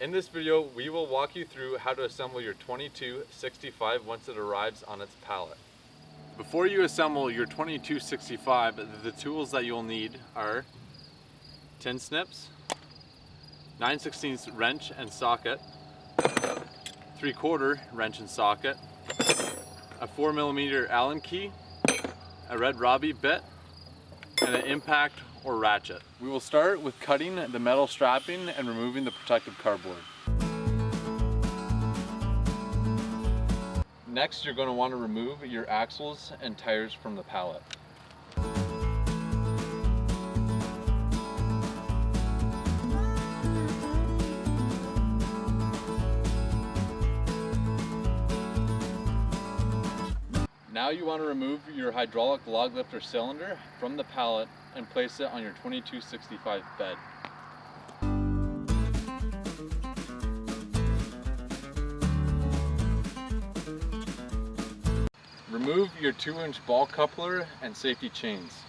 In this video, we will walk you through how to assemble your 2265 once it arrives on its pallet. Before you assemble your 2265, the tools that you'll need are tin snips, 9/16 wrench and socket, 3/4 wrench and socket, a 4mm Allen key, a red Robbie bit, and an impact or ratchet. We will start with cutting the metal strapping and removing the protective cardboard. Next, you're going to want to remove your axles and tires from the pallet. Now you want to remove your hydraulic log lifter cylinder from the pallet and place it on your 2265 bed. Remove your 2-inch ball coupler and safety chains.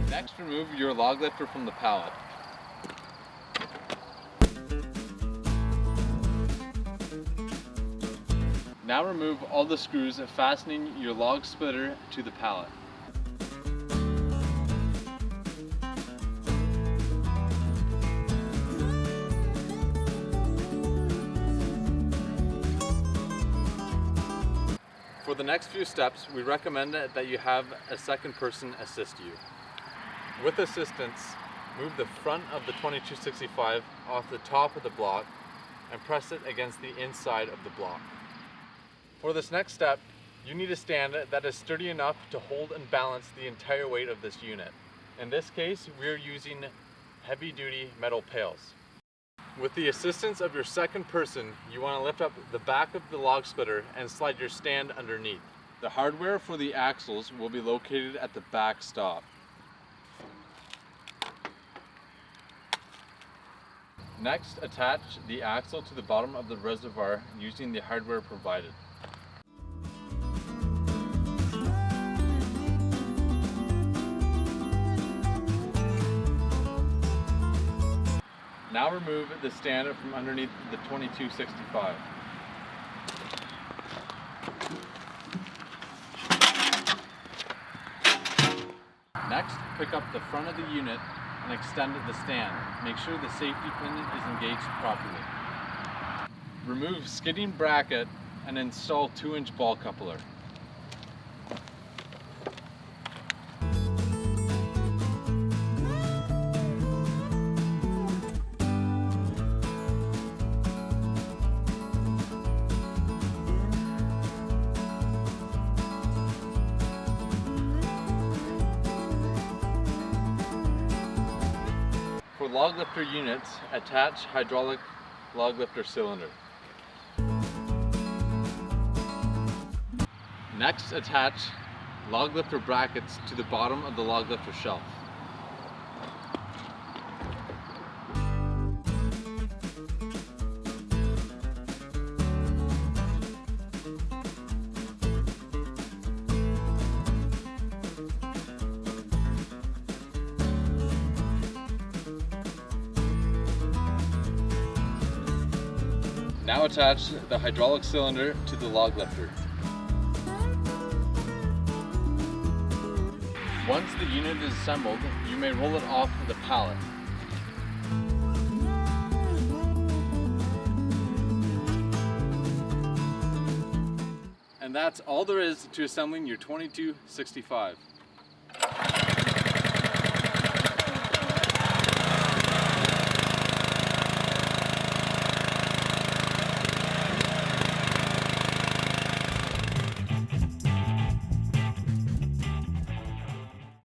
Next, remove your log lifter from the pallet. Now remove all the screws fastening your log splitter to the pallet. For the next few steps, we recommend that you have a second person assist you. With assistance, move the front of the 2265 off the top of the block and press it against the inside of the block. For this next step, you need a stand that is sturdy enough to hold and balance the entire weight of this unit. In this case, we are using heavy-duty metal pails. With the assistance of your second person, you want to lift up the back of the log splitter and slide your stand underneath. The hardware for the axles will be located at the back stop. Next, attach the axle to the bottom of the reservoir using the hardware provided. Now remove the stand from underneath the 2265. Next, pick up the front of the unit and extend the stand. Make sure the safety pin is engaged properly. Remove skidding bracket and install 2-inch ball coupler. For log lifter units, attach hydraulic log lifter cylinder. Next, attach log lifter brackets to the bottom of the log lifter shelf. Now attach the hydraulic cylinder to the log lifter. Once the unit is assembled, you may roll it off the pallet. And that's all there is to assembling your 2265.